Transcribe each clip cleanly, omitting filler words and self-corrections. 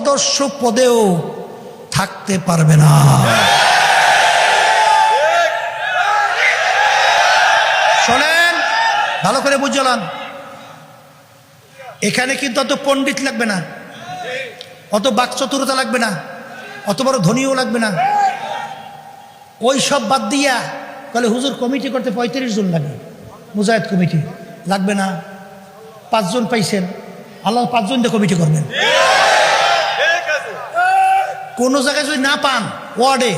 সদস্য পদেও থাকতে পারবে না। শোনেন, ভালো করে বুঝলাম, এখানে কিন্তু অত পণ্ডিত লাগবে না, অত বাকচতুরতা লাগবে না, অত বড় ধনীও লাগবে না। ওই সব বাদ দিয়া বলে হুজুর কমিটি করতে 35 জন লাগে, মুজাহিদ কমিটি লাগবে না। 5 জন পাইছেন, আল্লাহ 5 জন দিয়ে কমিটি করবেন। কোন জায়গায় যদি না পান, ওয়ার্ডে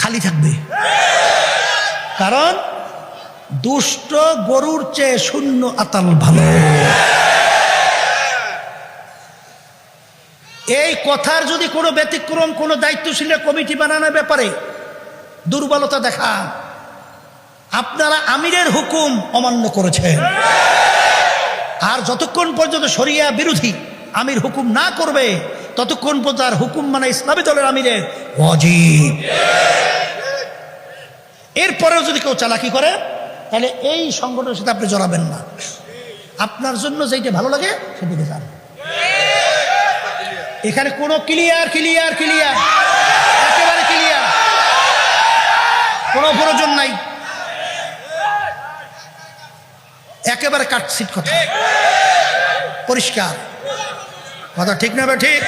খালি থাকবে। কারণ দুষ্ট গরুর চেয়ে শূন্য আতাল ভালো। এই কথার যদি কোনো ব্যতিক্রম কোনো দায়িত্বশীল কমিটি বানানোর ব্যাপারে দুর্বলতা দেখান, আপনারা আমিরের হুকুম অমান্য করেছেন। আর যতক্ষণ পর্যন্ত শরিয়া বিরোধী আমির হুকুম না করবে, ততক্ষণ পর্যন্ত আর হুকুম মানে ইসলামী দলের আমিরের ওয়াজিব। এরপরেও যদি কেউ চালাকি করে, তাহলে এই সংগঠনের সাথে আপনি জড়াবেন না। আপনার জন্য যেটা ভালো লাগে সেদিকে যান। এখানে কোনো ক্লিয়ার ক্লিয়ার ক্লিয়ার, একেবারে ক্লিয়ার, কোনো প্রয়োজন নাই, একেবারে কাটছিট কথা, পরিষ্কার কথা। ঠিক না? ঠিক।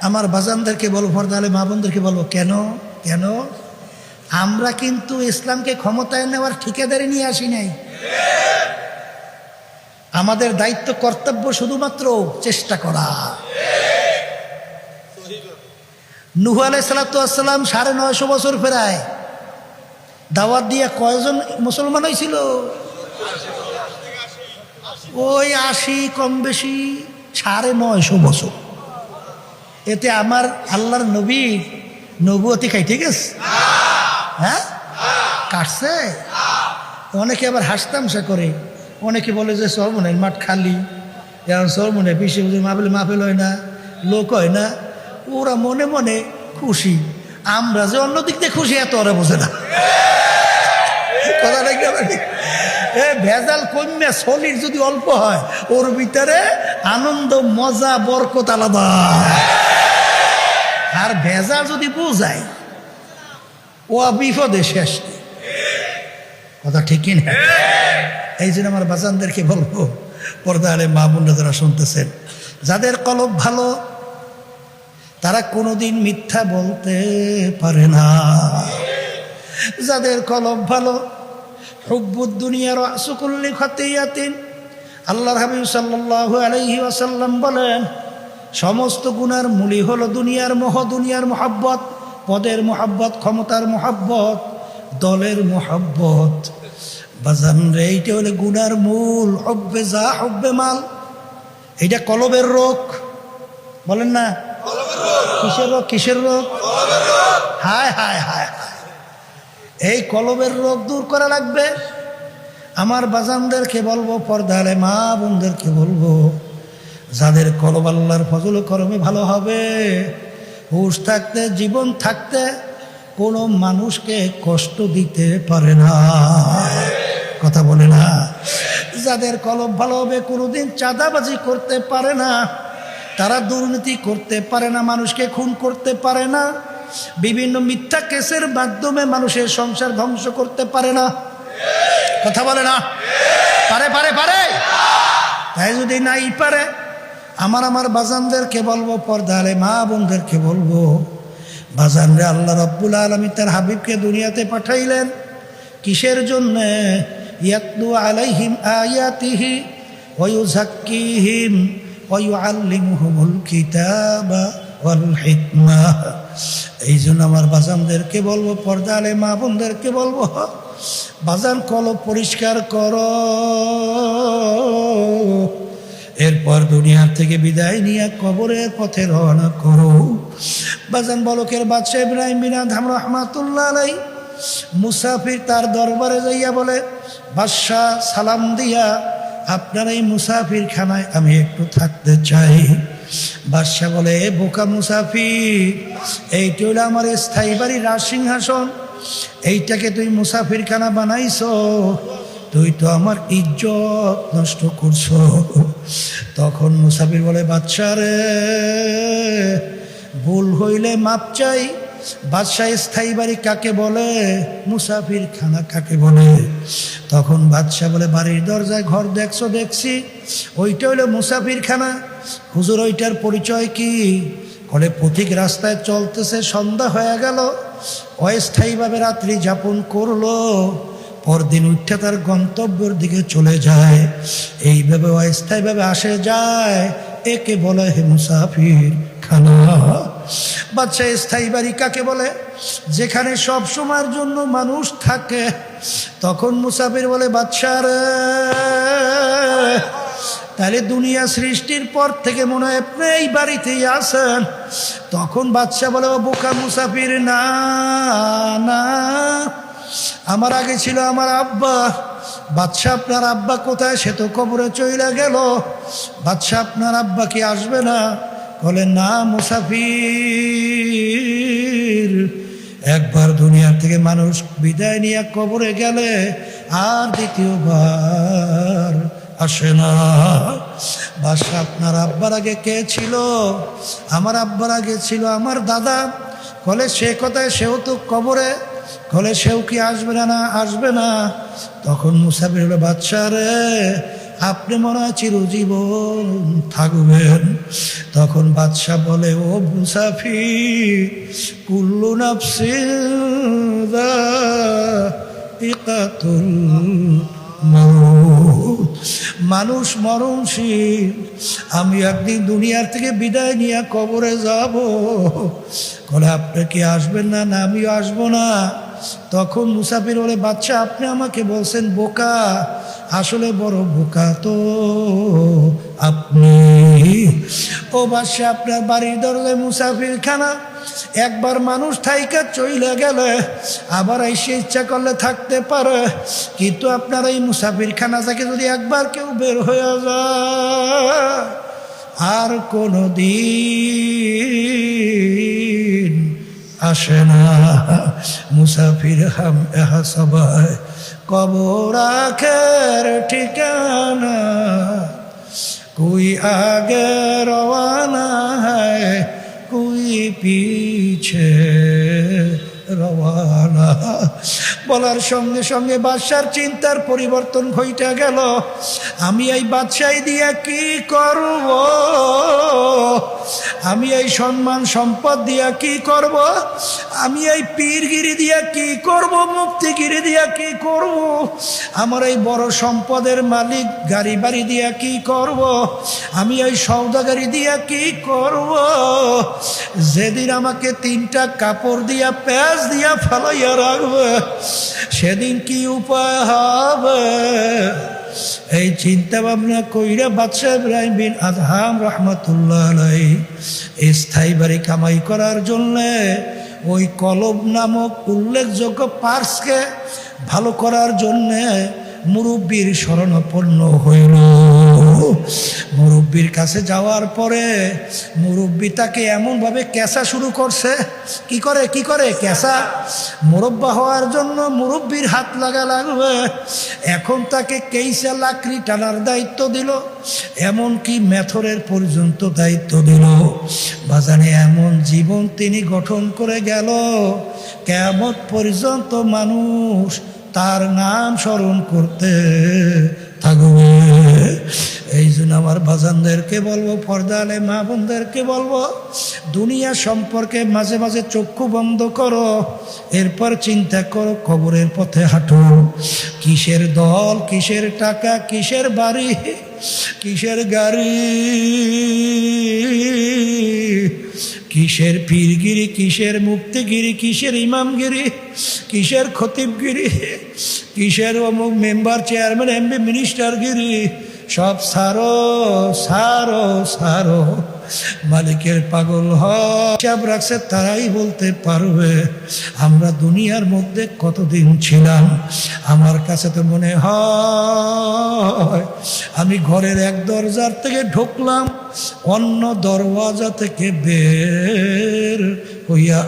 আমার বাজানদেরকে বলবো, পর্দালে মা বোনদেরকে বলবো, কেন কেন আমরা কিন্তু ইসলামকে ক্ষমতায় নেওয়ার ঠিকাদারি নিয়ে আসি নাই। আমাদের দায়িত্ব কর্তব্য শুধুমাত্র চেষ্টা করা। নূহ আলাইহিস সালাম 950 বছর প্রায় দাওয়াত দিয়ে কয়জন মুসলমান হয়েছিল? ওই 80 কম বেশি 950 বছর। এতে আমার আল্লাহর নবী নবুয়তি খাই, ঠিক আছে? হ্যাঁ, কাটছে। অনেকে আবার হাসতামশা করে, অনেকে বলে যে সরমনের মাঠ খালি, এখন সরমনে পিছিয়ে বুঝে মাহফিল হয় না, লোক হয় না। ওরা মনে মনে খুশি, আমরা যে অন্য দিক দিয়ে খুশি এত ওরা বোঝে না। কথা দেখতে ভেজাল কন্যা শনির যদি অল্প হয়, ওর ভিতরে আনন্দ মজা বরকত আলাদা। আর ভেজাল যদি বোঝায়, ও বিপদে শেষ। কথা ঠিক কিনা? এই জন্য আমার বাজানদেরকে বলবো, পর্দা আলে মা বোনরা যারা শুনতেছেন, যাদের কলব ভালো তারা কোনোদিন মিথ্যা বলতে পারে না। যাদের কলব ভালো, হুব্বুদ দুনিয়ার রাসুকুল্লি খাতিয়াতিন, আল্লাহর হাবিব সাল্লাল্লাহু আলাইহি ওয়াসাল্লাম বলেন, সমস্ত গুনার মূলই হলো দুনিয়ার মোহ, দুনিয়ার মোহাব্বত, পদের মোহাব্বত, ক্ষমতার মোহাব্বত, দলের মোহাব্বত। বাজান রে, এইটা হলে গুনার মূল। হব্বে যা হব্বে মাল, এইটা কলবের রোগ। বলেন না, কিসের রোগ? কিসের রোগ? হায় হায় হায় হায়, এই কলবের রোগ দূর করা লাগবে। আমার বাজানদেরকে বলবো, পর্দালে মা বোনদেরকে বলবো, যাদের কলব আল্লাহর ফজল করমে ভালো হবে, হুঁশ থাকতে, জীবন থাকতে কোনো মানুষকে কষ্ট দিতে পারে না। কথা বলে না? যাদের কলব ভালো হবে, কোনোদিন চাঁদাবাজি করতে পারে না, তারা দুর্নীতি করতে পারে না, মানুষকে খুন করতে পারে না, বিভিন্ন মিথ্যা কেসের মাধ্যমে মানুষের সংসার ধ্বংস করতে পারে না। কথা বলে না? পারে পারে পারে? তাই যদি নাই পারে, আমার বাজানদেরকে বলবো, পর্দালে মা বোনদেরকে বলবো, বাজানরে আল্লাহ রাব্বুল আলামিন তার হাবিবকে দুনিয়াতে পাঠাইলেন কিসের জন্যে? ইয়াতলু আলাইহিম আয়াতিহি ওয়া ইউযাক্কিহিম ওয়া ইউআল্লিমুহুমুল কিতাবা ওয়াল হিকমা। এই জন্য আমার বাজানদেরকে বলবো, পর্দালে মা বোনদেরকে বলবো, বাজান কলব পরিষ্কার করো, এরপর দুনিয়ার থেকে বিদায় নিয়ে কবরের পথে রওনা করো। বাজান বলকের বাদশাহ ইব্রাহিম বিন আদহাম রাহমাতুল্লাহ আলাইহি মুসাফির তার দরবারে যাইয়া বলে, বাদশাহ সালাম দিয়া, আপনার এই মুসাফির খানায় আমি একটু থাকতে চাই। বাদশাহ বলে, এ বোকা মুসাফির, এইটা হলো আমার স্থায়ী বাড়ি, রাজসিংহাসন, এইটাকে তুই মুসাফির খানা বানাইছো, তুই তো আমার ইজ্জত নষ্ট করছো। তখন মুসাফির বলে, বাদশা রে, ভুল হইলে মাপ চাই। বাদশাহ স্থায়ী বাড়ি কাকে বলে, মুসাফির খানা কাকে বলে? তখন বাদশাহ বলে, বাড়ির দরজায় ঘর দেখছো? দেখছি, ওইটা হইলো মুসাফির খানা। হুজুর, ওইটার পরিচয় কি? বলে, পথিক রাস্তায় চলতেছে, সন্ধ্যা হয়ে গেল, অস্থায়ীভাবে রাত্রি যাপন করলো, পরদিন উঠে তার গন্তব্যের দিকে চলে যায়। এইভাবে অস্থায়ীভাবে আসে যায়, একে বলে হে মুসাফির খানা। বাদশাহ স্থায়ী বাড়ি কাকে বলে? যেখানে সব সময়ের জন্য মানুষ থাকে। তখন মুসাফির বলে, বাদশা রে, তাহলে দুনিয়া সৃষ্টির পর থেকে মনে হয় আপনি এই বাড়িতেই আছেন। তখন বাদশা বলে, ও বোকা মুসাফির, না না, আমার আগে ছিল আমার আব্বা। বাদশা, আপনার আব্বা কোথায়? সে তো কবরে চইলা গেল। বাদশা, আপনার আব্বা কি আসবে না? বলে, না মুসাফির, একবার দুনিয়ার থেকে মানুষ বিদায় নিয়ে কবরে গেলে আর দ্বিতীয়বার আসে না। বাদশা, আপনার আব্বার আগে কে ছিল? আমার আব্বার আগে ছিল আমার দাদা। বলে, সে কোথায়? সেও তো কবরে। বলে, সেও কি আসবে না? না, আসবে না। তখন মুসাফির হলো, বাদশা রে, আপনি মনে হয় চিরজীবন থাকবেন। তখন বাদশা বলে, ও মুসাফির, কুল্লু নাফসিন যায়িকাতুল মউত, মানুষ মরণশীল। আমি একদিন দুনিয়ার থেকে বিদায় নিয়ে কবরে যাব। বলে, আপনি কি আসবেন না? না, আমিও আসবো না। তখন মুসাফির বলে, বাদশা, আপনি আমাকে বলছেন বোকা, আসলে বড় বোকা তো আপনি। ও বাদশা, আপনার বাড়ির দরজায় মুসাফির খানা। একবার মানুষ থাইকা চইলে গেলে আবার এসে ইচ্ছা করলে থাকতে পারে, কিন্তু আপনার এই মুসাফির খানা থেকে যদি একবার কেউ বের হয়ে যায়, আর কোনো দিন আসে না। মুসাফির হাম এহা সবাই কবর আখের ঠিকানা, कोई आगे रवाना है कोई पीछे রওয়ানা। বলার সঙ্গে সঙ্গে বাদশার চিন্তার পরিবর্তন ঘটে গেল। আমি এই বাদশাহী দিয়া কি করব? আমি এই সম্মান সম্পদ দিয়া কি করব? আমি এই পীরগিরি দিয়া কি করব? মুক্তিগিরি দিয়া কি করব? আমার এই বড় সম্পদের মালিক গাড়ি বাড়ি দিয়া কি করব? আমি এই সওদাগারি দিয়া কি করব? যেদিন আমাকে 3টা কাপড় দিয়া প্যাচ দিয়া ফেলাইয়া রাখবে, সেদিন কি উপায় হবে? এই চিন্তা ভাবনা কইরা বাদশাহ ইব্রাহিম বিন আদহাম রহমতুল্লাহ আলাইহি স্থায়ী বাড়ি কামাই করার জন্যে ওই কলব নামক উল্লেখযোগ্য পার্সকে ভালো করার জন্যে মুরব্বীর শরণাপন্ন হইল। মুরব্বীর কাছে যাওয়ার পরে মুরব্বী তাকে এমনভাবে ক্যাসা শুরু করছে। কি করে ক্যাসা? মুরব্বা হওয়ার জন্য মুরব্বীর হাত লাগবে। এখন তাকে কেইসা লাকড়ি টানার দায়িত্ব দিল, এমনকি মেথরের পর্যন্ত দায়িত্ব দিল। বাজানে এমন জীবন তিনি গঠন করে গেল, কিয়ামত পর্যন্ত মানুষ তার নাম স্মরণ করতে থাকবে। এই জন্য আমার বাজানদেরকে বলবো, পর্দা আলে মা বোনদেরকে বলবো, দুনিয়া সম্পর্কে মাঝে মাঝে চক্ষু বন্ধ করো, এরপর চিন্তা করো কবরের পথে হাঁটো। কিসের দল, কিসের টাকা, কিসের বাড়ি, কিসের গাড়ি, কিসের পীরগিরি, কিসের মুক্তিগিরি, কিসের ইমামগিরি, কিসের খতিবগিরি, কিসের অমুক মেম্বার, চেয়ারম্যান, এমপি, মিনিস্টারগিরি, সব সারো সারো সারো। মালিকের পাগল হিসাব রাখছে তারাই বলতে পারবে আমরা দুনিয়ার মধ্যে কতদিন ছিলাম। আমার কাছে তো মনে হয় আমি ঘরের এক দরজার থেকে ঢুকলাম, অন্য দরওয়াজা থেকে বের হইয়া